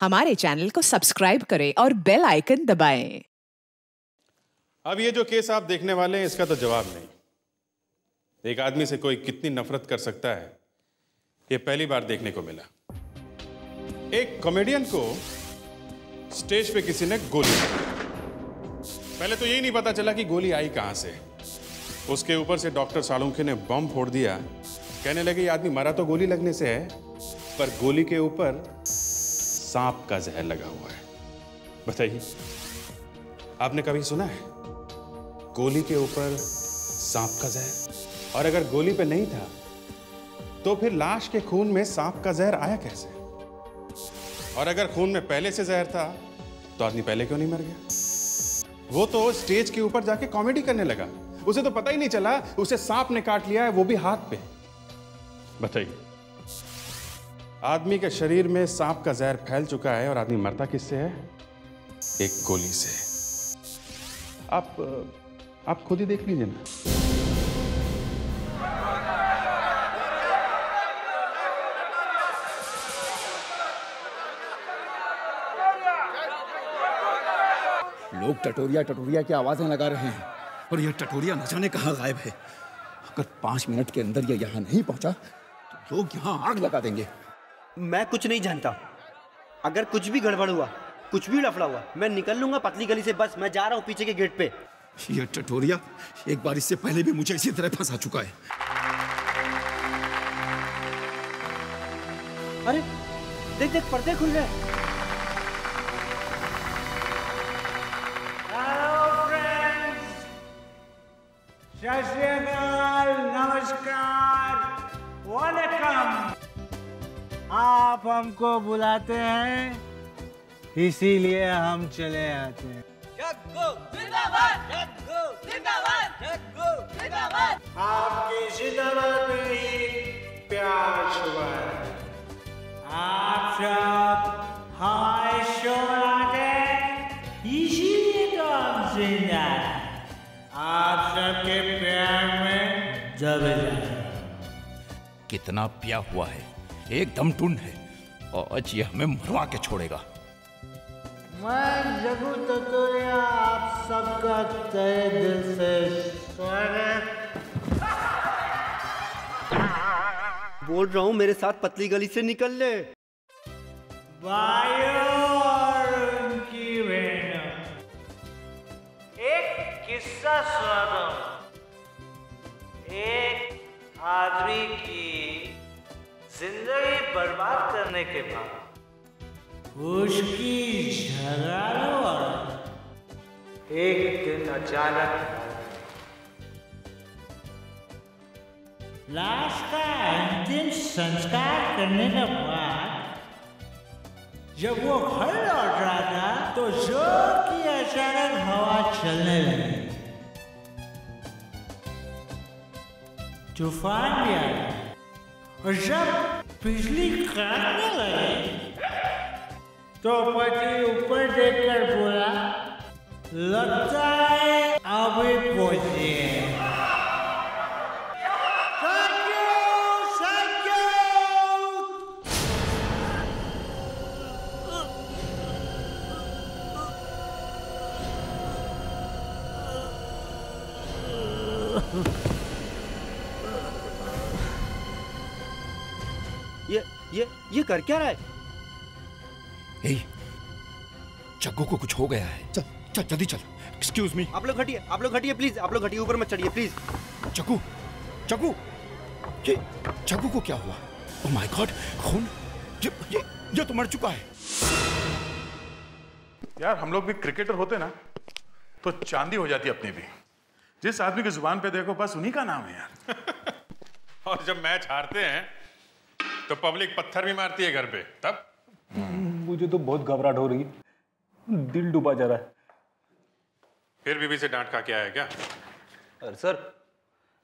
हमारे चैनल को सब्सक्राइब करें और बेल आइकन दबाएं। अब ये जो केस आप देखने वाले हैं इसका तो जवाब नहीं। एक आदमी से कोई कितनी नफरत कर सकता है ये पहली बार देखने को मिला। एक कॉमेडियन को स्टेज पे किसी ने गोली मारी। पहले तो यही नहीं पता चला कि गोली आई कहां से। उसके ऊपर से डॉक्टर सालुंखे ने बम फोड़ दिया। कहने लगे ये आदमी मरा तो गोली लगने से है, पर गोली के ऊपर सांप का जहर लगा हुआ है। बताइए, आपने कभी सुना है गोली के ऊपर सांप का जहर? और अगर गोली पे नहीं था तो फिर लाश के खून में सांप का जहर आया कैसे? और अगर खून में पहले से जहर था तो आदमी पहले क्यों नहीं मर गया? वो तो स्टेज के ऊपर जाके कॉमेडी करने लगा, उसे तो पता ही नहीं चला उसे सांप ने काट लिया है, वो भी हाथ पे। बताइए, आदमी के शरीर में सांप का जहर फैल चुका है और आदमी मरता किससे है? एक गोली से। आप खुद ही देख लीजिए ना। लोग टटोरिया टटोरिया की आवाजें लगा रहे हैं और यह टटोरिया न जाने कहां गायब है। अगर 5 मिनट के अंदर यह यहां नहीं पहुंचा तो लोग यहां आग लगा देंगे। मैं कुछ नहीं जानता। अगर कुछ भी गड़बड़ हुआ, कुछ भी लफड़ा हुआ, मैं निकल लूंगा पतली गली से। बस मैं जा रहा हूं पीछे के गेट पे। यह टटोरिया एक बार इससे पहले भी मुझे इसी तरह फंसा चुका है। अरे देख देख, पर्दे खुल रहे हैं। नमस्कार, वेलकम। आप हमको बुलाते हैं इसीलिए हम चले आते हैं। जग्गू जिंदाबाद, जग्गू जिंदाबाद, जग्गू जिंदाबाद। आपकी जिंदाबाद में ही प्यार छुपा है। आप सब हमारे शो आते हैं इसीलिए तो हम जिंदा हैं। आप सबके प्यार में दबे जाए। कितना पिया हुआ है, एकदम टुन है, आज ये हमें मरवा के छोड़ेगा। मैं जग्गू टटोरिया आप सबका तहे दिल से स्वागत। बोल रहा हूं मेरे साथ पतली गली से निकल ले। भाइयों और उनकी बहनों, एक किस्सा सुनाता हूं। एक आदमी की जिंदगी बर्बाद करने के बाद उसकी झगड़ालू औरत एक दिन अचानक लाश का अंतिम संस्कार करने के बाद जब वो घर लौट रहा था तो जोर की अचानक हवा चलने लगी। तूफान भी आया और जब बिजली कड़कने लगी तो पति ऊपर देखकर बोला, लगता है अभी पहुंची है। ये कर क्या रहा है? हे, जग्गू को कुछ हो गया है। चल चल जल्दी चल। Excuse me. आप लोग हटिए प्लीज। आप लोग हटिए, ऊपर मत चढ़िए प्लीज। जग्गू, जग्गू, ये जग्गू को क्या हुआ? ओह माय गॉड, खून। ये तो मर चुका है। यार हम लोग भी क्रिकेटर होते ना तो चांदी हो जाती अपनी भी। जिस आदमी की जुबान पे देखो बस उन्हीं का नाम है यार। और जब मैच हारते हैं तो पब्लिक पत्थर भी मारती है घर पे। तब मुझे तो बहुत घबराहट हो रही है, दिल डूबा जा रहा है। फिर बीवी से डांट खा के आया क्या? अरे सर,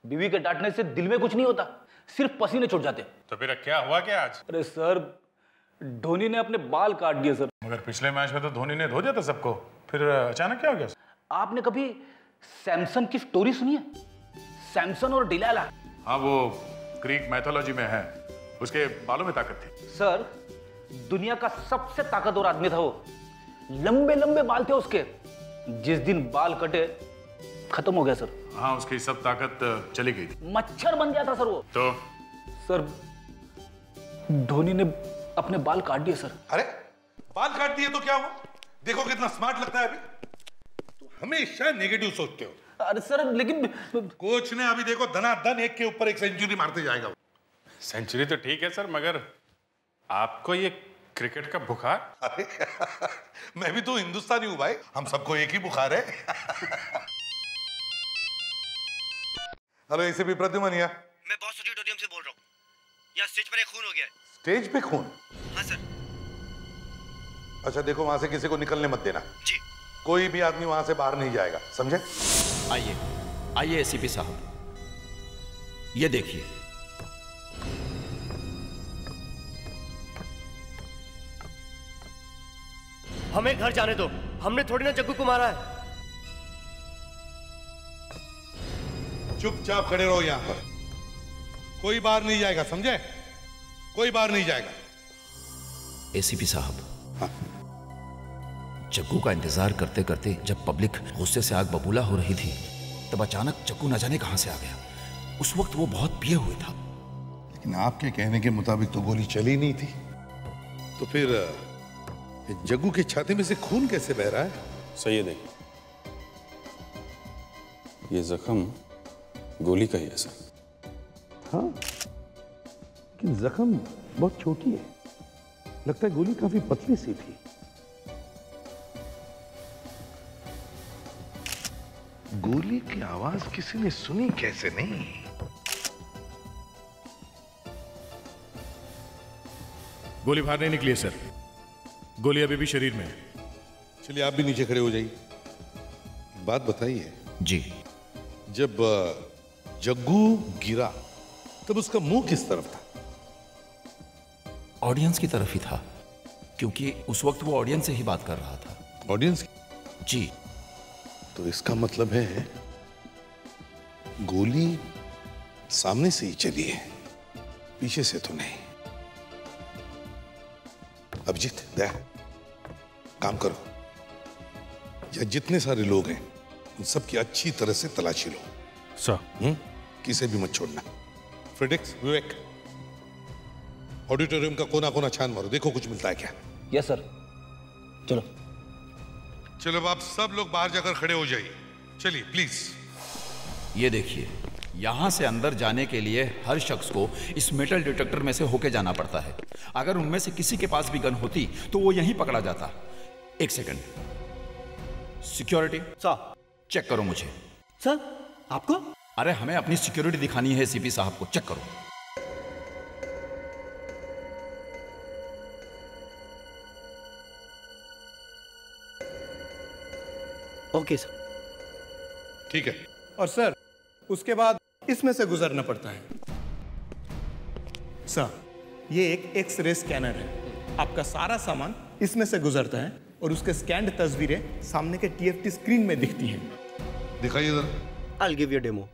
बीवी के डांटने से दिल में कुछ नहीं होता, सिर्फ पसीने छूट जाते। तो फिर क्या हुआ क्या आज? अरे सर, धोनी ने अपने बाल काट दिए सर। मगर पिछले मैच में तो धोनी ने धो दिया था सबको, फिर अचानक क्या हो गया? आपने कभी सैमसन की स्टोरी सुनी है? सैमसन और डिलाला। हाँ, वो ग्रीक मैथोलॉजी में है, उसके बालों में ताकत थी। सर, दुनिया का सबसे ताकतवर आदमी था वो। लंबे लंबे बाल थे उसके। जिस दिन बाल कटे खत्म हो गया सर। हाँ, उसकी सब ताकत चली गई थी। मच्छर बन गया था सर वो। तो सर धोनी ने अपने बाल काट दिए सर। अरे बाल काट दिए तो क्या हुआ? देखो कितना स्मार्ट लगता है अभी। तो हमेशा नेगेटिव सोचते हो। अरे सर लेकिन कोच ने अभी देखो धनाधन एक के ऊपर एक सेंचुरी मारते जाएगा। सेंचुरी तो ठीक है सर, मगर आपको ये क्रिकेट का बुखार? अरे मैं भी तो हिंदुस्तानी हूं भाई, हम सबको एक ही बुखार है। हेलो एसीपी प्रद्युमन या? मैं बॉस ऑडिटोरियम से बोल रहा हूँ। यहाँ स्टेज पर एक खून हो गया है। स्टेज पे खून? हाँ सर। अच्छा देखो, वहां से किसी को निकलने मत देना जी। कोई भी आदमी वहां से बाहर नहीं जाएगा, समझे? आइए आइए एसीपी साहब, ये देखिए। हमें घर जाने दो, हमने थोड़ी ना जग्गू को मारा है। चुपचाप खड़े रहो यहां पर, कोई बाहर नहीं जाएगा, समझे? कोई बाहर नहीं जाएगा। एसीपी साहब, जग्गू का इंतजार करते करते जब पब्लिक गुस्से से आग बबूला हो रही थी, तब अचानक जग्गू न जाने कहां से आ गया। उस वक्त वो बहुत पिए हुए था। लेकिन आपके कहने के मुताबिक तो गोली चली नहीं थी, तो फिर जग्गू की छाती में से खून कैसे बह रहा है? सही है, देखिए ये जख्म गोली का ही है सर। हाँ, लेकिन जख्म बहुत छोटी है, लगता है गोली काफी पतली सी थी। गोली की आवाज किसी ने सुनी कैसे नहीं? गोली बाहर नहीं निकली है सर, गोली अभी भी शरीर में है। चलिए आप भी नीचे खड़े हो जाइए। बात बताइए जी। जब जग्गू गिरा तब उसका मुंह किस तरफ था? ऑडियंस की तरफ ही था, क्योंकि उस वक्त वो ऑडियंस से ही बात कर रहा था। ऑडियंस? जी। तो इसका मतलब है गोली सामने से ही चली है, पीछे से तो नहीं। अभिजीत, दया, काम करो, या जितने सारे लोग हैं उन सबकी अच्छी तरह से तलाशी लो। सर। किसे भी मत छोड़ना। फ्रेडिक्स, विवेक, ऑडिटोरियम का कोना कोना छान मारो, देखो कुछ मिलता है क्या। Yes sir. चलो चलो अब आप सब लोग बाहर जाकर खड़े हो जाइए। चलिए प्लीज। ये देखिए, यहां से अंदर जाने के लिए हर शख्स को इस मेटल डिटेक्टर में से होके जाना पड़ता है। अगर उनमें से किसी के पास भी गन होती तो वो यहीं पकड़ा जाता। एक सेकंड, सिक्योरिटी सर। चेक करो मुझे। सर आपको? अरे हमें अपनी सिक्योरिटी दिखानी है सीपी साहब को, चेक करो। Okay sir. ठीक है। और सर उसके बाद इसमें से गुजरना पड़ता है। सर ये एक एक्स-रे स्कैनर है, आपका सारा सामान इसमें से गुजरता है और उसके स्कैन्ड तस्वीरें सामने के टीएफटी स्क्रीन में दिखती हैं। दिखाइए जरा। I'll give you a demo.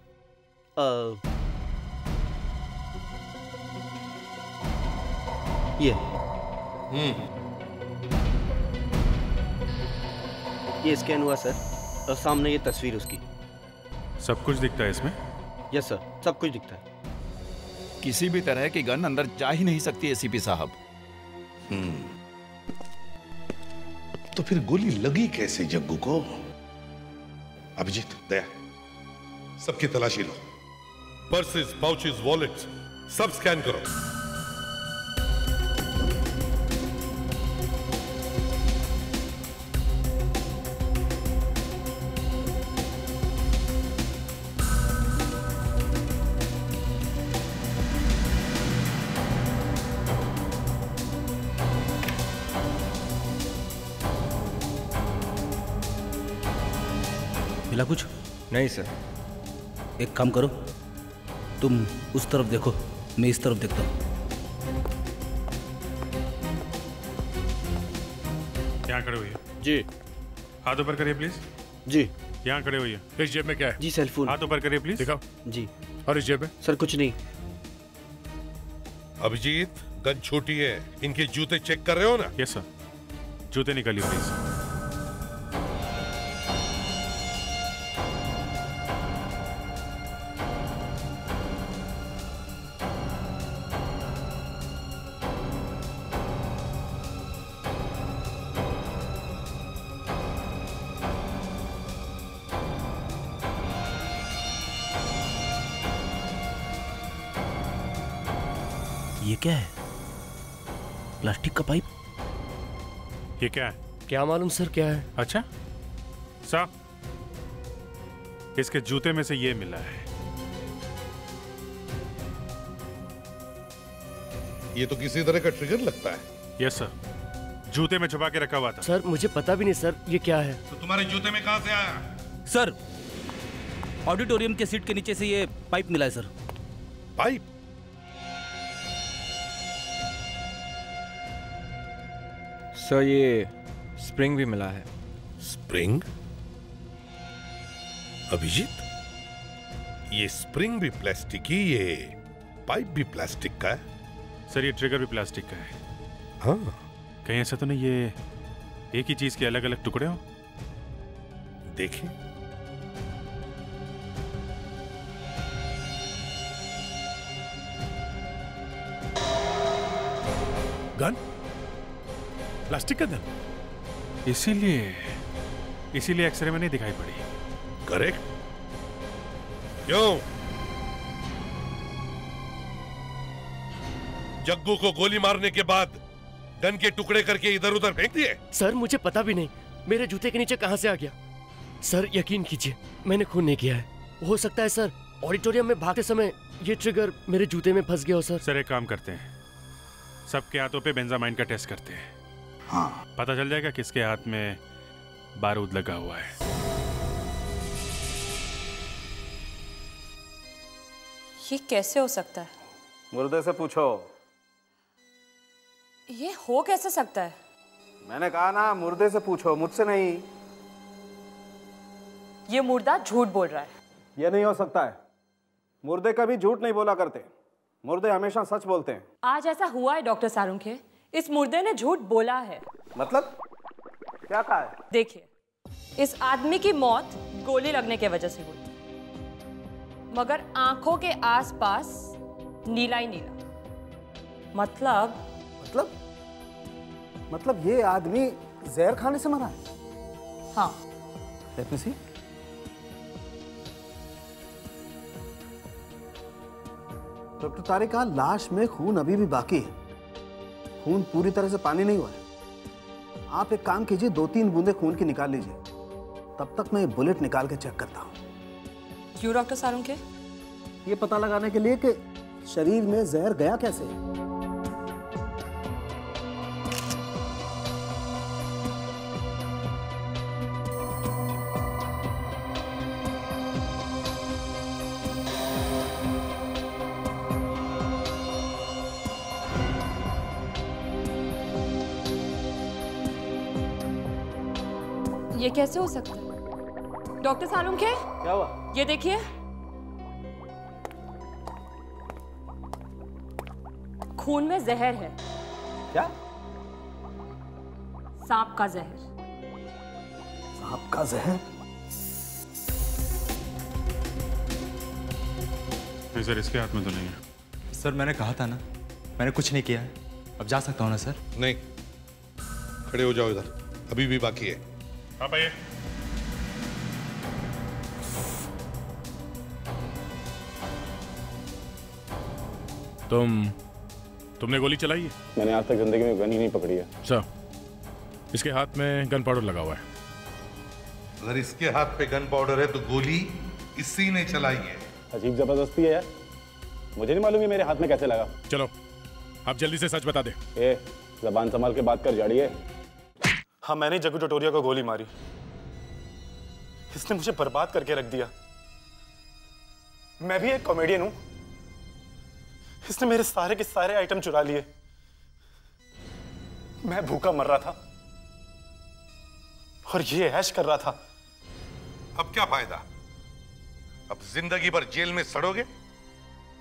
ये स्कैन हुआ सर, और सामने ये तस्वीर उसकी। सब कुछ दिखता है इसमें? यस सर, सब कुछ दिखता है। किसी भी तरह की गन अंदर जा ही नहीं सकती एसीपी साहब। तो फिर गोली लगी कैसे जग्गू को? अभिजीत, दया, सबकी तलाशी लो। पर्सेस, पाउचेस, वॉलेट्स सब स्कैन करो। मिला कुछ? नहीं सर। एक काम करो, तुम उस तरफ देखो, मैं इस तरफ देखता हूँ। यहाँ खड़े हुई है। जी। हाथ ऊपर करिए प्लीज। जी। यहाँ खड़े हुई है। इस जेब में क्या है? जी सेलफोन। हाथ ऊपर करिए प्लीज। दिखाओ। जी। और इस जेब में? सर कुछ नहीं। अभिजीत, गन छोटी है, इनके जूते चेक कर रहे हो ना? यस सर, जूते निकालिए प्लीज। ये क्या है? प्लास्टिक का पाइप? ये क्या है? क्या मालूम सर क्या है। अच्छा साहब, इसके जूते में से ये मिला है। ये तो किसी तरह का ट्रिगर लगता है। यस सर, जूते में छुपा के रखा हुआ था। सर मुझे पता भी नहीं सर ये क्या है। तो तुम्हारे जूते में कहां से आया? सर ऑडिटोरियम के सीट के नीचे से ये पाइप मिला है सर। पाइप? सर ये स्प्रिंग भी मिला है। स्प्रिंग? अभिजीत, ये स्प्रिंग भी प्लास्टिक की, ये पाइप भी प्लास्टिक का है। सर ये ट्रिगर भी प्लास्टिक का है। हाँ, कहीं ऐसा तो नहीं ये एक ही चीज के अलग अलग टुकड़े हो? देखिए। गन? प्लास्टिक का गन? इसीलिए एक्सरे में नहीं दिखाई पड़ी। करेक्ट। क्यों? जग्गू को गोली मारने के बाद गन के टुकड़े करके इधर उधर फेंक दिए? सर मुझे पता भी नहीं मेरे जूते के नीचे कहां से आ गया। सर यकीन कीजिए मैंने खून नहीं किया है। हो सकता है सर ऑडिटोरियम में भागते समय ये ट्रिगर मेरे जूते में फंस गया हो सर। सर एक काम करते हैं, सबके हाथों पे बेंजामाइन का टेस्ट करते हैं। हाँ, पता चल जाएगा किसके हाथ में बारूद लगा हुआ है। ये कैसे हो सकता है? मुर्दे से पूछो। ये हो कैसे सकता है? मैंने कहा ना, मुर्दे से पूछो, मुझसे नहीं। ये मुर्दा झूठ बोल रहा है। ये नहीं हो सकता है। मुर्दे कभी झूठ नहीं बोला करते, मुर्दे हमेशा सच बोलते हैं। आज ऐसा हुआ है डॉक्टर सारुंखे, इस मुर्दे ने झूठ बोला है। मतलब क्या कहा है? देखिए, इस आदमी की मौत गोली लगने की वजह से हुई, मगर आंखों के आसपास नीला ही नीला। मतलब ये आदमी जहर खाने से मरा है? हाँ। Let me see. Doctor Tariq, कहा लाश में खून अभी भी बाकी है। खून पूरी तरह से पानी नहीं हुआ है। आप एक काम कीजिए, 2-3 बूंदे खून की निकाल लीजिए, तब तक मैं बुलेट निकाल के चेक करता हूँ। क्यों डॉक्टर सारुंखे? ये पता लगाने के लिए कि शरीर में जहर गया कैसे। ये कैसे हो सकता है? डॉक्टर सारुंखे, क्या हुआ? ये देखिए, खून में जहर है। क्या? सांप का जहर। सांप का जहर? नहीं सर, इसके हाथ में तो नहीं है। सर मैंने कहा था ना, मैंने कुछ नहीं किया है। अब जा सकता हूँ ना सर? नहीं, खड़े हो जाओ, इधर अभी भी बाकी है। आप आइए। तुमने गोली चलाई है? मैंने आज तक जिंदगी में गन ही नहीं पकड़ी है। सर, इसके हाथ में गन पाउडर लगा हुआ है। अगर इसके हाथ पे गन पाउडर है तो गोली इसी ने चलाई है। अजीब जबरदस्ती है यार, मुझे नहीं मालूम ये मेरे हाथ में कैसे लगा। चलो आप जल्दी से सच बता दे। जबान संभाल के बात कर जाड़िए। हाँ, मैंने जग्गू टटोरिया को गोली मारी। इसने मुझे बर्बाद करके रख दिया। मैं भी एक कॉमेडियन हूं। इसने मेरे सारे के सारे आइटम चुरा लिए। मैं भूखा मर रहा था और ये ऐश कर रहा था। अब क्या फायदा? अब जिंदगी भर जेल में सड़ोगे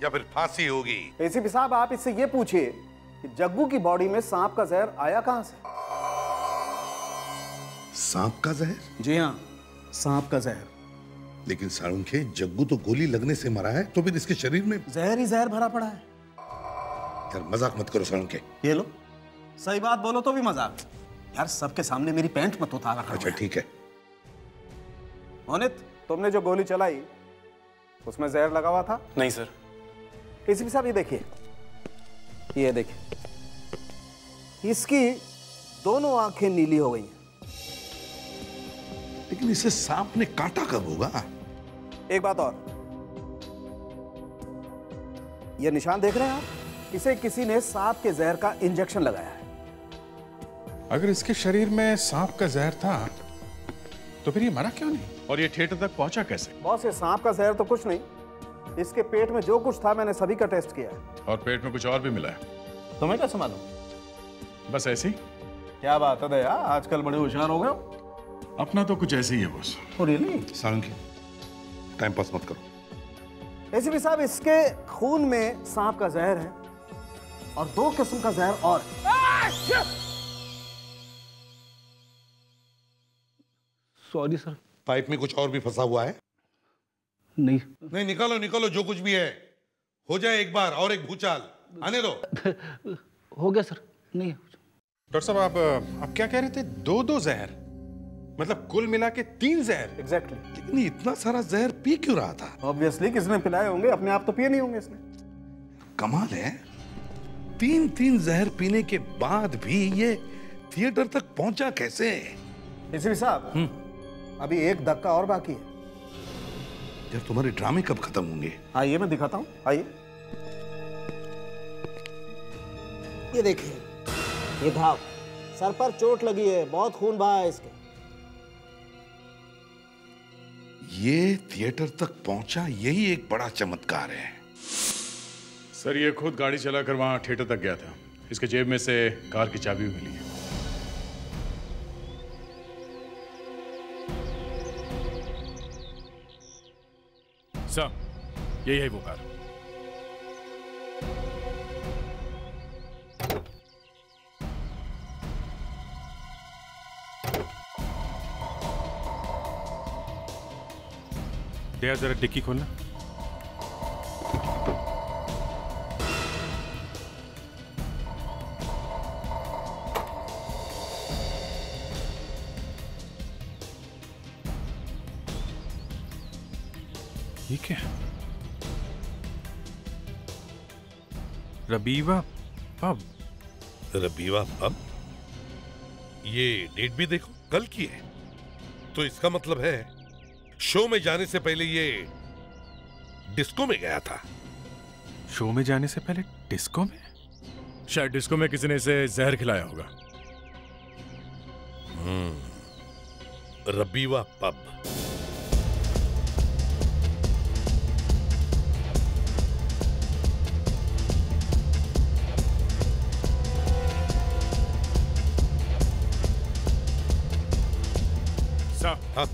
या फिर फांसी होगी? एसीपी साहब, आप इससे ये पूछिए कि जग्गू की बॉडी में सांप का जहर आया कहां से? सांप का जहर? जी हाँ, सांप का जहर। लेकिन साळुंखे, जग्गू तो गोली लगने से मरा है, तो फिर इसके शरीर में जहर ही जहर भरा पड़ा है। यार मजाक मत करो साळुंखे। ये लो, सही बात बोलो तो भी मजाक। यार सबके सामने मेरी पैंट मत उतार रखा। अच्छा ठीक है। मोनित, तुमने जो गोली चलाई उसमें जहर लगा हुआ था? नहीं सर। एसीपी साहब ये देखिए, ये देखिए, इसकी दोनों आंखें नीली हो गई हैं। लेकिन इसे सांप ने काटा कब होगा? एक बात और, ये निशान देख रहे हैं आप? इसे किसी ने सांप के जहर का इंजेक्शन लगाया है। अगर इसके शरीर में सांप का जहर था तो फिर ये मरा क्यों नहीं? और ये थिएटर तक पहुंचा कैसे? बॉस, ये सांप का जहर तो कुछ नहीं, इसके पेट में जो कुछ था मैंने सभी का टेस्ट किया है। और पेट में कुछ और भी मिला है? तुम्हें कैसे मालूम? बस ऐसे ही। क्या बात है दया, आजकल बड़े होशियार हो गए हो। अपना तो कुछ ऐसे ही है boss. Really? Salunkhe, time pass मत करो। एसीपी साहब, इसके खून में सांप का जहर है और 2 किस्म का जहर और। Sorry sir. पाइप में कुछ और भी फंसा हुआ है? नहीं नहीं, निकालो निकालो जो कुछ भी है। हो जाए एक बार और एक भूचाल, आने दो। हो गया सर। नहीं डॉक्टर साहब, आप क्या कह रहे थे? 2 जहर, मतलब कुल मिला के 3 जहर? एग्जैक्टली। लेकिन इतना सारा जहर पी क्यों रहा था? ऑब्वियसली किसने पिलाए होंगे, अपने आप तो पिए नहीं होंगे इसने। कमाल है, 3 जहर पीने के बाद भी ये थिएटर तक पहुंचा कैसे? एसीपी साहब, अभी एक धक्का और बाकी है। यार तुम्हारे ड्रामे कब खत्म होंगे? आइए मैं दिखाता हूँ, आइए। ये देखिए, ये घाव, सर पर चोट लगी है, बहुत खून बहा है इसके। ये थिएटर तक पहुंचा, यही एक बड़ा चमत्कार है। सर, ये खुद गाड़ी चलाकर वहां थिएटर तक गया था। इसके जेब में से कार की चाबी भी मिली है। सर, यही है वो कार। दया, जरा डिक्की खोलना। ये क्या? रबीवा पब। रबीवा पब? ये डेट भी देखो, कल की है। तो इसका मतलब है शो में जाने से पहले ये डिस्को में गया था। शो में जाने से पहले डिस्को में? शायद डिस्को में किसी ने इसे जहर खिलाया होगा। रबीवा पब। हाँ?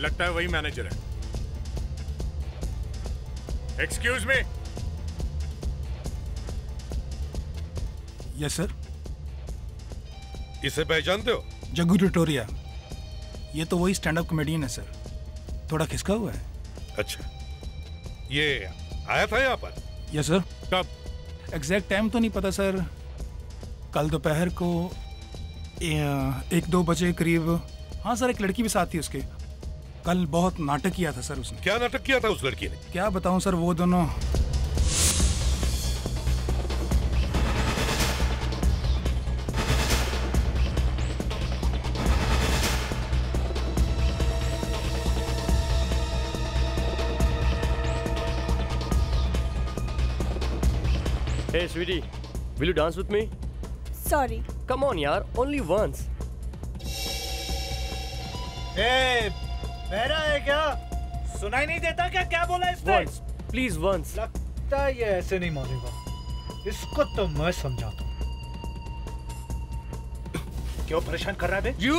लगता है वही मैनेजर है। Excuse me. Yes sir. इसे पहचानते हो? जग्गू टुटोरिया। ये तो वही स्टैंड अप कॉमेडियन है सर, थोड़ा खिसका हुआ है। अच्छा, ये आया था यहाँ पर? Yes sir. कब? एग्जैक्ट टाइम तो नहीं पता सर, कल दोपहर को 1-2 बजे करीब। हाँ सर, एक लड़की भी साथ थी उसके। कल बहुत नाटक किया था सर उसने। क्या नाटक किया था उस लड़की ने? क्या बताऊं सर, वो दोनों Hey, sweetie, will you dance with me? Sorry. Come on, yaar, only once. बहरा है क्या? सुनाई नहीं देता क्या? क्या बोला इसने? Once, please once. लगता है ये ऐसे नहीं मानेगा। इसको तो मैं समझाता हूँ। क्यों परेशान कर रहा है बे? You?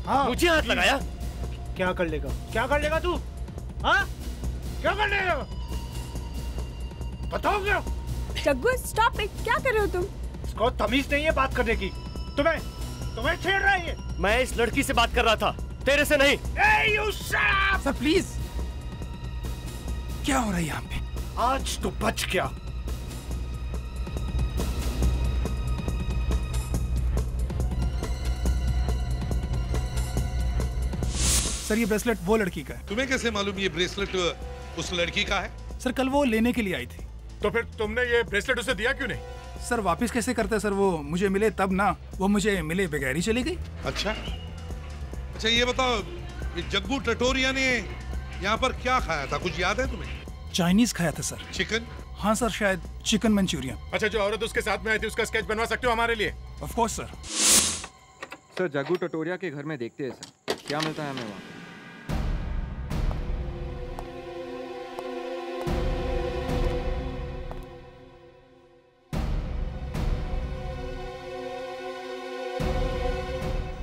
हाँ? मुझे हाथ लगाया? क्या कर लेगा? क्या कर लेगा तू? हाँ? क्या कर लेगा? बताओ क्या? जग्गू स्टॉप इट, क्या कर रहे हो तुम? इसको तमीज नहीं है बात करने की। तुम्हें छेड़ रहा है। मैं इस लड़की से बात कर रहा था, तेरे से नहीं। Hey, you shut up! Sir please, क्या हो रहा है यहाँ पे? आज तो बच गया। सर ये ब्रेसलेट वो लड़की का है। तुम्हें कैसे मालूम ये ब्रेसलेट उस लड़की का है? सर कल वो लेने के लिए आई थी। तो फिर तुमने ये ब्रेसलेट उसे दिया क्यों नहीं? सर वापस कैसे करते सर, वो मुझे मिले तब ना, वो मुझे मिले बगैर ही चली गई। अच्छा ये बताओ, ये जग्गू टटोरिया ने यहाँ पर क्या खाया था, कुछ याद है तुम्हें? चाइनीज खाया था सर। चिकन? हाँ सर, शायद चिकन मंचूरियन। अच्छा, जो औरत उसके साथ में आई थी उसका स्केच बनवा सकते हो हमारे लिए? Of course sir. Sir Jaggu Tatoria के घर में देखते हैं सर, क्या मिलता है हमें वहाँ।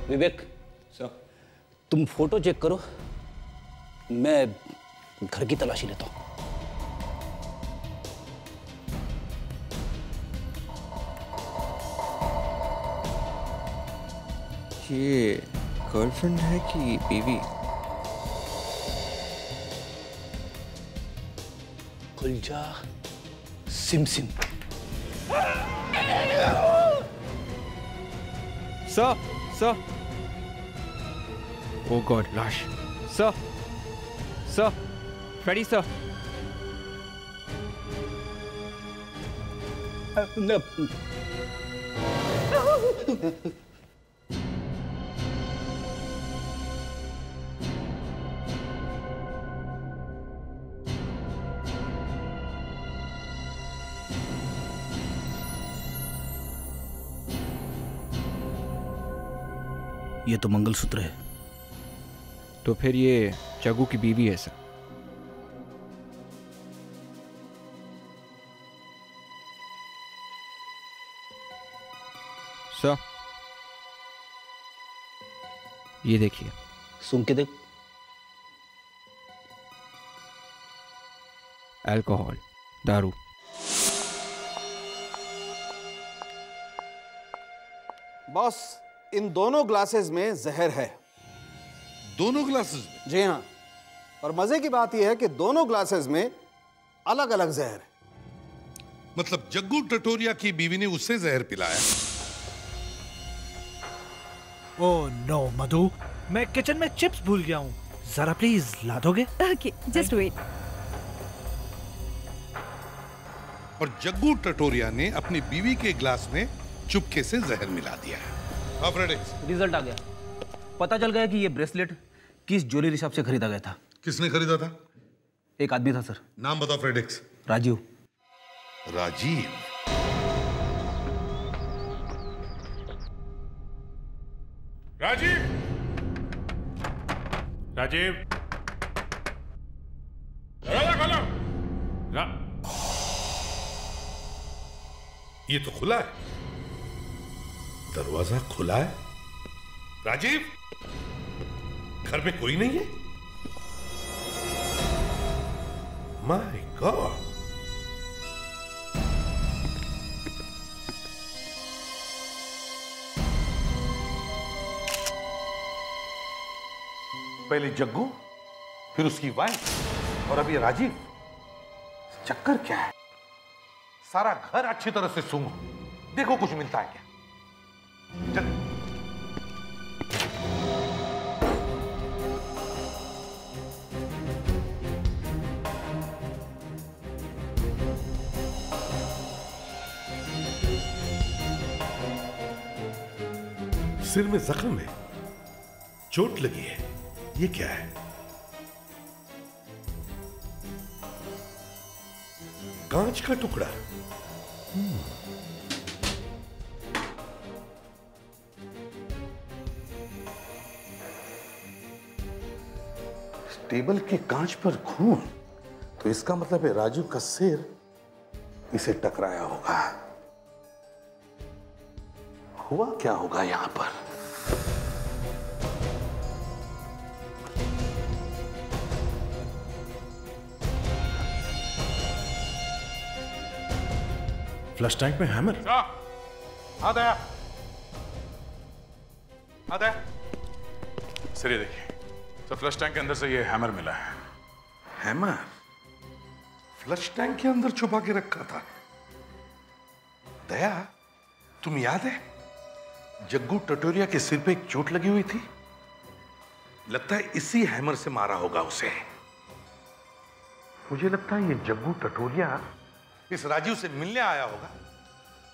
विवेक सर, तुम फोटो चेक करो, मैं घर की तलाशी लेता हूँ। ये गर्लफ्रेंड है कि बीवी? खुल जा सिम सिम। सर ओ गॉड, लाश। Sir Freddy sir. ये तो मंगलसूत्र है। तो फिर ये जग्गू की बीवी है सर। सर ये देखिए। सुन के देख। अल्कोहल, दारू। बॉस, इन दोनों ग्लासेस में जहर है। दोनों ग्लासेस में? जी हाँ, और मजे की बात यह है कि दोनों ग्लासेस में अलग अलग जहर है। मतलब जग्गू टटोरिया की बीवी ने उससे जहर पिलाया? ओह नो मधु, मैं किचन में चिप्स भूल गया हूँ, जरा प्लीज ला दोगे? Okay, just wait. और जग्गू टटोरिया ने अपनी बीवी के ग्लास में चुपके से जहर मिला दिया है। रिजल्ट आ गया, पता चल गया कि ये ब्रेसलेट किस ज्वेलरी शॉप से खरीदा गया था। किसने खरीदा था? एक आदमी था सर। नाम बताओ फ्रेडेक्स। राजीव। राजीव? राजीव, राजीव, दरवाजा खोलो। ये तो खुला है, दरवाजा खुला है। राजीव, घर में कोई नहीं है? My God. पहले जग्गू, फिर उसकी वाइफ, और अब ये राजीव। चक्कर क्या है? सारा घर अच्छी तरह से सूंघो, देखो कुछ मिलता है क्या। सिर में जख्म है, चोट लगी है, ये क्या है? कांच का टुकड़ा। टेबल के कांच पर खून, तो इसका मतलब है राजू का सिर इसे टकराया होगा। हुआ क्या होगा यहां पर? फ्लश टैंक में हैमर? हाँ दया, हाँ दया। सर ये देखिए, तो फ्लश टैंक के अंदर से ये हैमर मिला है। हैमर फ्लश टैंक के अंदर छुपा के रखा था? दया, तुम याद है जग्गू टटोरिया के सिर पे एक चोट लगी हुई थी? लगता है इसी हैमर से मारा होगा उसे। मुझे लगता है ये जग्गू टटोरिया इस राजीव से मिलने आया होगा।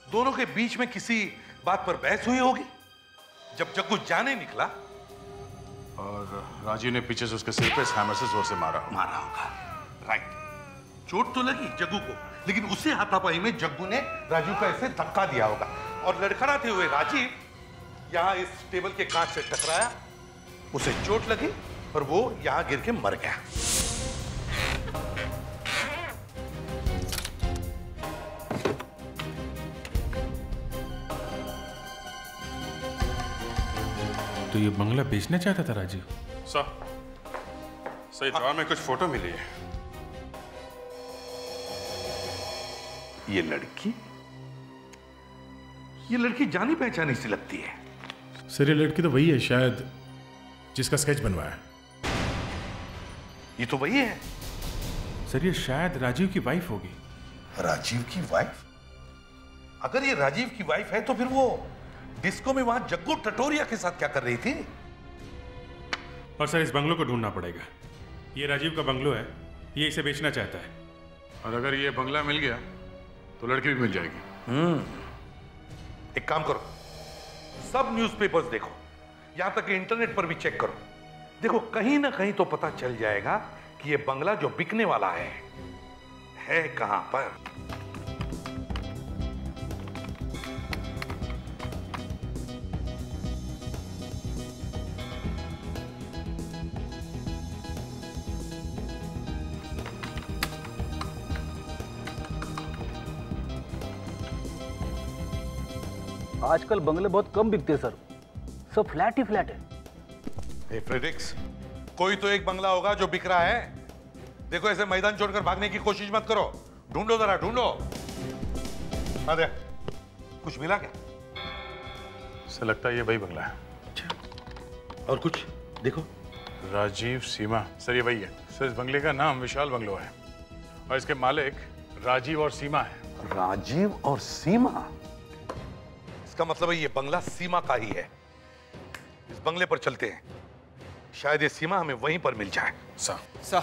दोनों के बीच में किसी बात पर बहस हुई होगी। जब जग्गू जाने निकला और राजीव ने पीछे से उसके सिर पे इस हैमर से जोर से मारा होगा। राइट, चोट तो लगी जग्गू को, लेकिन उसी हाथापाई में जग्गू ने राजीव का ऐसे धक्का दिया होगा और लड़खड़ाते हुए राजीव यहां इस टेबल के कांच से टकराया, उसे चोट लगी और वो यहां गिर के मर गया। तो ये बंगला बेचना चाहता था राजीव? सही ड्रॉर में कुछ फोटो मिली है। ये लड़की जानी पहचानी सी लगती है। सर ये लड़की तो वही है शायद जिसका स्केच बनवाया। ये तो वही है सर, ये शायद राजीव की वाइफ होगी। राजीव की वाइफ? अगर ये राजीव की वाइफ है तो फिर वो डिस्को में वहां जग्गू टटोरिया के साथ क्या कर रही थी? और सर इस बंगलों को ढूंढना पड़ेगा। ये राजीव का बंगलो है, ये इसे बेचना चाहता है। और अगर ये बंगला मिल गया तो लड़की भी मिल जाएगी। एक काम करो, सब न्यूज़पेपर्स देखो, यहां तक कि इंटरनेट पर भी चेक करो। देखो कहीं ना कहीं तो पता चल जाएगा कि ये बंगला जो बिकने वाला है कहां पर। आजकल बंगले बहुत कम बिकते सर, सब फ्लैट ही फ्लैट है। हे फ्रेडिक्स, कोई तो एक बंगला होगा जो बिक रहा है। देखो ऐसे मैदान छोड़कर भागने की कोशिश मत करो, ढूंढो जरा ढूंढो। अरे कुछ मिला क्या? से लगता है ये वही बंगला है। और कुछ देखो। राजीव सीमा, सर ये वही है। सर इस बंगले का नाम विशाल बंगलो है और इसके मालिक राजीव और सीमा है। राजीव और सीमा? इसका मतलब है ये बंगला सीमा का ही है। इस बंगले पर चलते हैं, शायद ये सीमा हमें वहीं पर मिल जाए। सर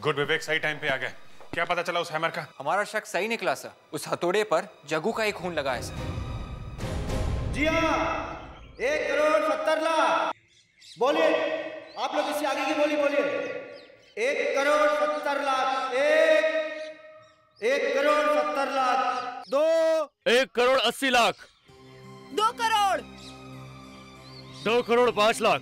गुड विवेक, सही टाइम पे आ गए। क्या पता चला उस हैमर का? हमारा शक सही निकला सर, उस हथौड़े पर जग्गू का एक खून लगा है सर। जी हाँ, 1,70,00,000। बोलिए, आप लोग इससे आगे की बोली बोलिए। 1,70,00,000। 1,70,00,000। 2 1,80,00,000। 2 करोड़। 2,05,00,000।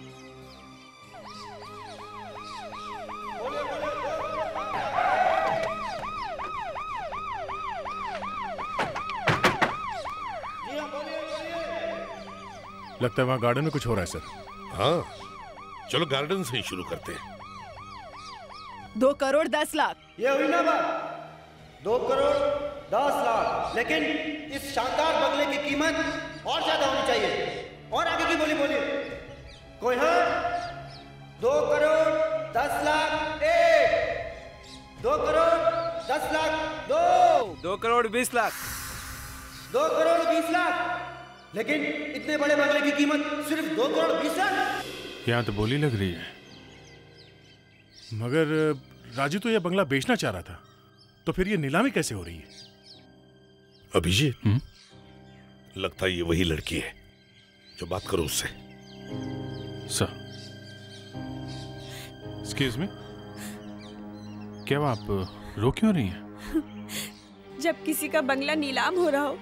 लगता है वहां गार्डन में कुछ हो रहा है सर। हाँ, चलो गार्डन से ही शुरू करते हैं। 2,10,00,000। ये हुई ना बात, 2,10,00,000। लेकिन इस शानदार बंगले की कीमत और ज्यादा होनी चाहिए। और आगे की बोली बोलिए, कोई है? 2,10,00,000। 1, 2,10,00,000। 2, 2,20,00,000। 2,20,00,000। लेकिन इतने बड़े बंगले की कीमत सिर्फ 2,20,00,000। यहां तो बोली लग रही है। मगर राजू तो यह बंगला बेचना चाह रहा था, तो फिर ये नीलामी कैसे हो रही है? अभिजीत, लगता है ये वही लड़की है जो बात करो उससे। सर, एक्सक्यूज मी, क्या आप रो क्यों रही हैं? जब किसी का बंगला नीलाम हो रहा हो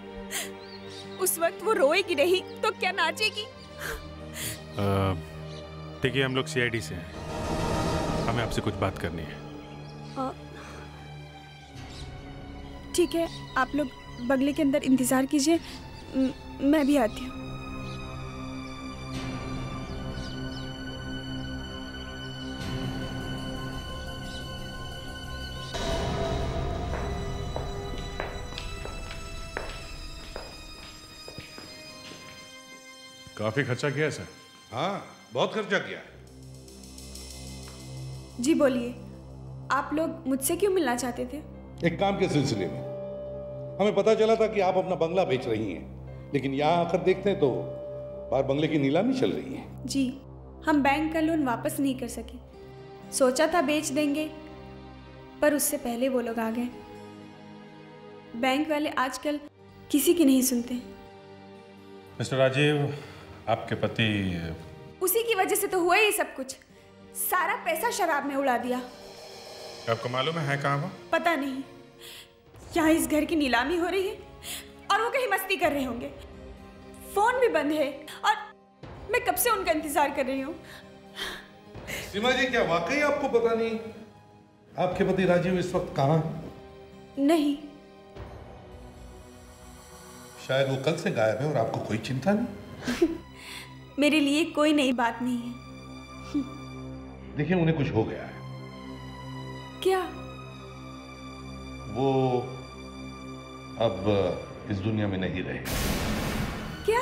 उस वक्त वो रोएगी नहीं तो क्या नाचेगी? देखिए हम लोग सीआईडी से हैं, हमें आपसे कुछ बात करनी है। ठीक है, आप लोग बंगले के अंदर इंतजार कीजिए, मैं भी आती हूँ। काफी खर्चा किया है सर। हाँ, बहुत खर्चा किया है। जी बोलिए, आप लोग मुझसे क्यों मिलना चाहते थे? एक काम के सिलसिले में। हमें पता चला था कि आप अपना बंगला बेच रही हैं, लेकिन यहाँ आकर देखते हैं तो बाहर बंगले की नीलामी चल रही है। जी, हम बैंक का लोन वापस नहीं कर सके। सोचा था बेच देंगे, पर उससे पहले वो लोग आ गए। बैंक वाले आजकल किसी की नहीं सुनते। मिस्टर राजीव, आपके पति उसी की वजह से तो हुआ ये सब कुछ। सारा पैसा शराब में उड़ा दिया। आपको मालूम है कहाँ वो? पता नहीं। यहाँ इस घर की नीलामी हो रही है और वो कहीं मस्ती कर रहे होंगे। फोन भी बंद है और मैं कब से उनका इंतजार कर रही हूँ। सीमा जी, क्या वाकई आपको पता नहीं आपके पति राजीव इस वक्त कहाँ है? नहीं। शायद वो कल से गायब है और आपको कोई चिंता नहीं। मेरे लिए कोई नई बात नहीं है। देखिए, उन्हें कुछ हो गया है। क्या? वो अब इस दुनिया में नहीं रहे। क्या?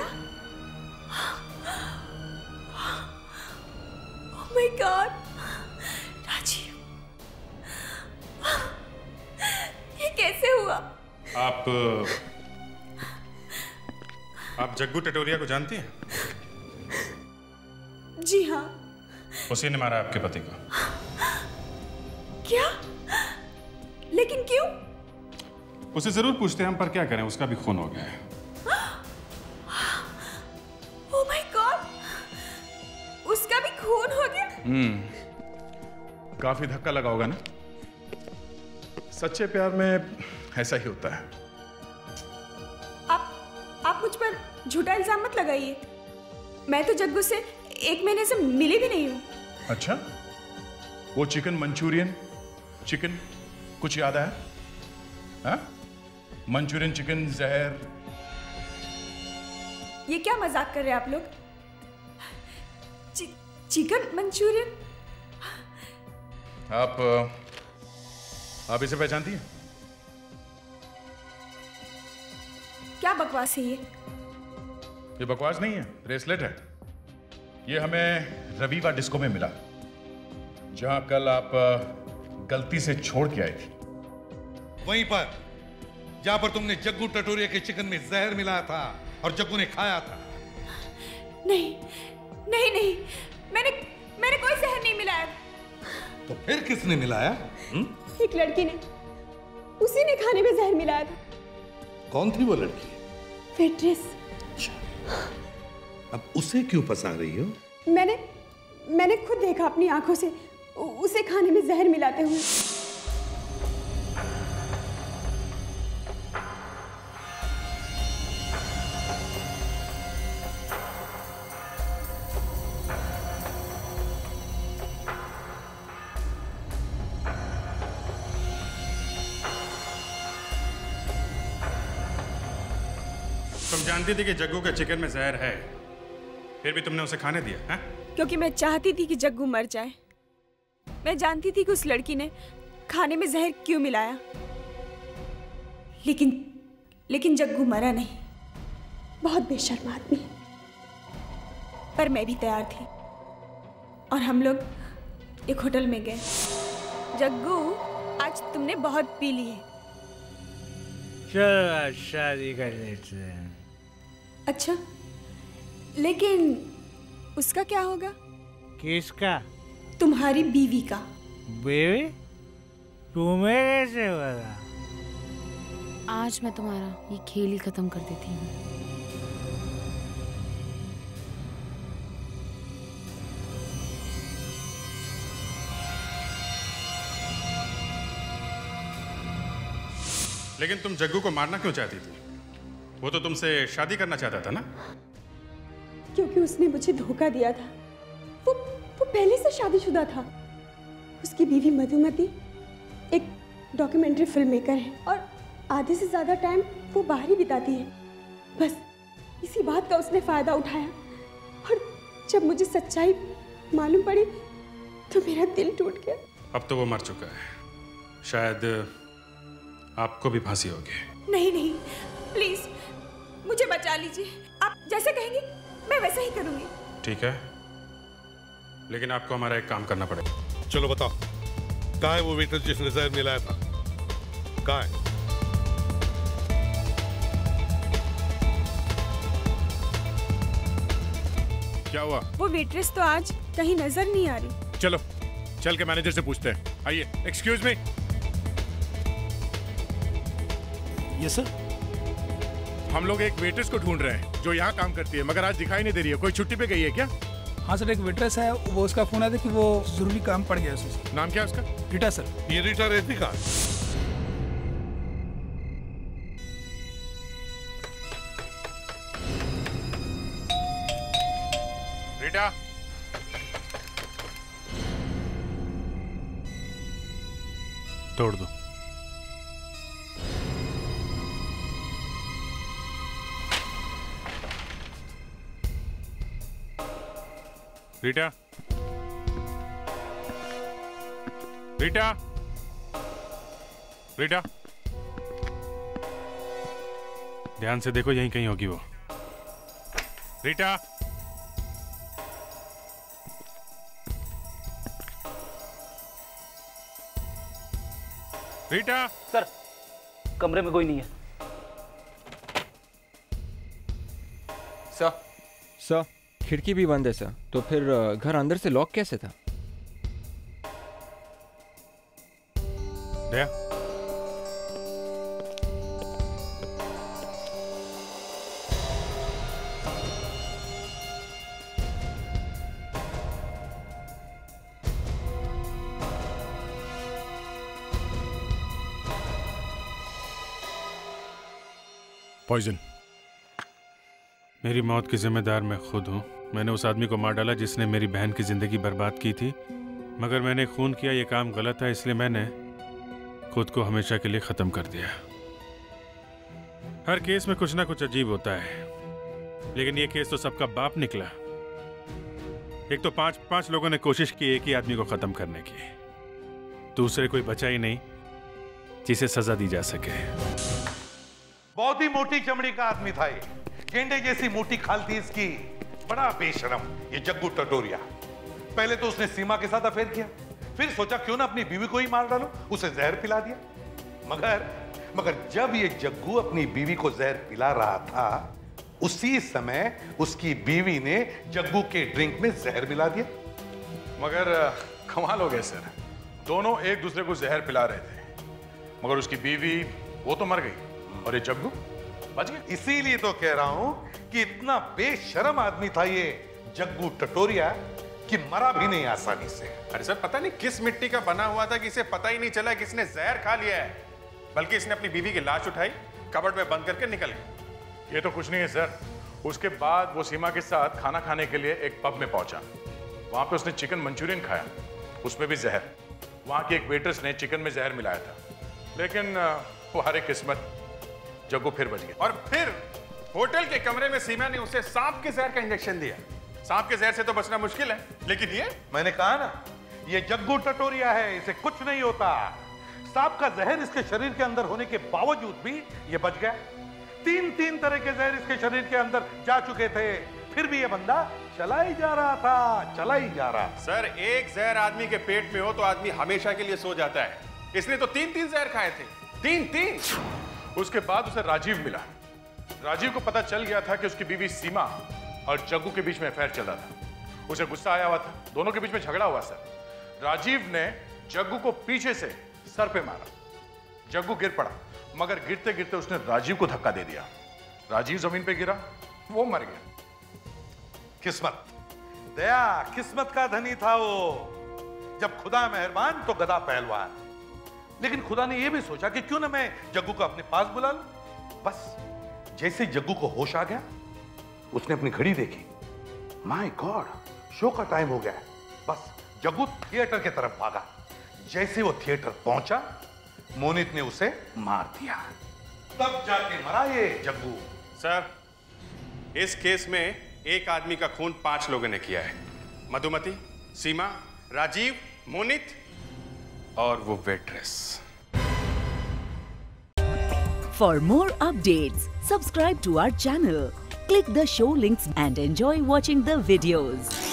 ओह माय गॉड, राजीव, ये कैसे हुआ? आप जग्गू टटोरिया को जानती हैं? जी हाँ। उसी ने मारा आपके पति को। क्या? लेकिन क्यों? उसे जरूर पूछते हैं हम, पर क्या करें, उसका भी खून हो गया है। ओह माय गॉड, उसका भी खून हो गया? काफी धक्का लगा होगा ना। सच्चे प्यार में ऐसा ही होता है। आप मुझ पर झूठा इल्जाम मत लगाइए। मैं तो जग्गू से 1 महीने से मिली भी नहीं हूँ। अच्छा, वो चिकन मंचूरियन चिकन कुछ याद आया? हाँ? मंचूरियन चिकन जहर। ये क्या मजाक कर रहे हैं आप लोग? Chicken Manchurian? आप इसे पहचानती हैं? क्या बकवास है ये? ये बकवास नहीं है, ब्रेसलेट है। ये हमें रविवा डिस्को में मिला, जहां कल आप गलती से छोड़ के आई थी। वहीं पर जहां पर तुमने जग्गू टटोरिया के चिकन में जहर मिलाया था और जग्गू ने खाया था। नहीं नहीं नहीं, मैंने कोई जहर नहीं मिलाया। तो फिर किसने मिलाया? एक लड़की ने, उसी ने खाने में जहर मिलाया था। कौन थी वो लड़की? वेट्रेस। अब उसे क्यों फंसा रही हो? मैंने खुद देखा अपनी आंखों से उसे खाने में जहर मिलाते हुए। तुम जानती थी कि जग्गू के चिकन में जहर है, फिर भी तुमने उसे खाने दिया है? क्योंकि मैं चाहती थी कि जग्गू मर जाए। मैं जानती थी कि उस लड़की ने खाने में जहर क्यों मिलाया, लेकिन जग्गू मरा नहीं। बहुत बेशर्म आदमी है। पर मैं भी तैयार थी और हम लोग एक होटल में गए। जग्गू, आज तुमने बहुत पी ली है, चलो आज शादी कर लेते हैं। अच्छा, लेकिन उसका क्या होगा? किसका? तुम्हारी बीवी का। बीवी? तुम्हें कैसे पता? आज मैं तुम्हारा ये खेल ही खत्म कर देती हूँ। लेकिन तुम जग्गू को मारना क्यों चाहती थी? वो तो तुमसे शादी करना चाहता था ना? क्योंकि उसने मुझे धोखा दिया था। वो पहले से शादीशुदा था। उसकी बीवी मधुमती एक डॉक्यूमेंट्री फिल्म मेकर है और आधे से ज्यादा टाइम वो बाहर ही बिताती है। बस इसी बात का उसने फायदा उठाया और जब मुझे सच्चाई मालूम पड़ी तो मेरा दिल टूट गया। अब तो वो मर चुका है, शायद आपको भी फांसी होगी। नहीं नहीं, प्लीज मुझे बचा लीजिए। आप जैसे कहेंगे मैं वैसा ही करूंगी। ठीक है, लेकिन आपको हमारा एक काम करना पड़ेगा। चलो बताओ, कहाँ है वो वेटर जिसने जहर मिलाया था? कहाँ है? क्या हुआ? वो वेट्रेस तो आज कहीं नजर नहीं आ रही। चलो चल के मैनेजर से पूछते हैं। आइए। Excuse me. Yes sir. हम लोग एक वेट्रेस को ढूंढ रहे हैं जो यहाँ काम करती है, मगर आज दिखाई नहीं दे रही है। कोई छुट्टी पे गई है क्या? हाँ सर, एक वेट्रेस है, वो उसका फोन आया था कि वो जरूरी काम पड़ गया उसे। नाम क्या है उसका? रीटा सर। ये रीटा रहती कहाँ? रीटा, तोड़ दो। रीटा, रीटा, रीटा, ध्यान से देखो, यहीं कहीं होगी वो। रीटा, रीटा। सर, कमरे में कोई नहीं है। सर, खिड़की भी बंद है सर, तो फिर घर अंदर से लॉक कैसे था? दया, पॉइजन। मेरी मौत की जिम्मेदार मैं खुद हूं। मैंने उस आदमी को मार डाला जिसने मेरी बहन की जिंदगी बर्बाद की थी, मगर मैंने खून किया, ये काम गलत है, इसलिए मैंने खुद को हमेशा के लिए खत्म कर दिया। हर केस में कुछ ना कुछ अजीब होता है, लेकिन ये केस तो सबका बाप निकला। एक तो पांच लोगों ने कोशिश की एक ही आदमी को खत्म करने की, दूसरे कोई बचा ही नहीं जिसे सजा दी जा सके। बहुत ही मोटी चमड़ी का आदमी था ये, गेंडे जैसी मोटी खाल थी इसकी। बड़ा बेशरम ये जग्गू टटोरिया। पहले तो उसने सीमा के साथ अफेयर किया, फिर सोचा क्यों ना अपनी बीवी को ही मार डालो, उसे जहर पिला दिया। मगर जब ये जग्गू अपनी बीवी को जहर पिला रहा था, उसी समय उसकी बीवी ने जग्गू के ड्रिंक में जहर मिला दिया। मगर कमाल हो गया सर, दोनों एक दूसरे को जहर पिला रहे थे, मगर उसकी बीवी वो तो मर गई और ये जग्गू बच गया। इसीलिए तो कह रहा हूं कि इतना बेशरम आदमी था ये जग्गू टटोरिया कि मरा भी नहीं आसानी से। अरे सर, पता नहीं किस मिट्टी का बना हुआ था कि इसे पता ही नहीं चला कि इसने जहर खा लिया है, बल्कि इसने अपनी बीवी की लाश उठाई, कबर्ड में बंद करके निकल गया। ये तो कुछ नहीं है सर। उसके बाद वो सीमा के साथ खाना खाने के लिए एक पब में पहुंचा। वहां पे उसने चिकन मंचूरियन खाया, उसमें भी जहर। वहां की एक वेट्रेस ने चिकन में जहर मिलाया था, लेकिन वो हरे किस्मत जग्गू फिर बच गया। और फिर होटल के कमरे में सीमा ने उसे सांप के जहर का इंजेक्शन दिया। सांप के जहर से तो बचना मुश्किल है, लेकिन ये मैंने कहा ना, ये जग्गू टटोरिया है, इसे कुछ नहीं होता। सांप का जहर इसके शरीर के अंदर होने के बावजूद भी ये बच गया। तीन तरह के जहर इसके शरीर के अंदर जा चुके थे, फिर भी ये बंदा चला ही जा रहा था, चला ही जा रहा। सर, एक जहर आदमी के पेट में हो तो आदमी हमेशा के लिए सो जाता है। इसने तो तीन जहर खाए थे, तीन। उसके बाद उसे राजीव मिला। राजीव को पता चल गया था कि उसकी बीवी सीमा और जग्गू के बीच में अफेयर चल रहा था। उसे गुस्सा आया हुआ था, दोनों के बीच में झगड़ा हुआ सर। राजीव ने जग्गू को पीछे से सर पे मारा, जग्गू गिर पड़ा, मगर गिरते गिरते उसने राजीव को धक्का दे दिया। राजीव जमीन पे गिरा, वो मर गया। किस्मत, दया किस्मत का धनी था वो। जब खुदा मेहरबान तो गधा पहलवान। लेकिन खुदा ने यह भी सोचा कि क्यों ना मैं जग्गू को अपने पास बुला लूं। बस जैसे जग्गू को होश आ गया, उसने अपनी घड़ी देखी। माय गॉड, शो का टाइम हो गया है। बस जग्गू थिएटर की तरफ भागा। जैसे वो थिएटर पहुंचा, मोनित ने उसे मार दिया। तब जाके मरा ये जग्गू। सर, इस केस में एक आदमी का खून 5 लोगों ने किया है। मधुमती, सीमा, राजीव, मोनित और वो waitress. For more updates, subscribe to our channel, click the show links and enjoy watching the videos.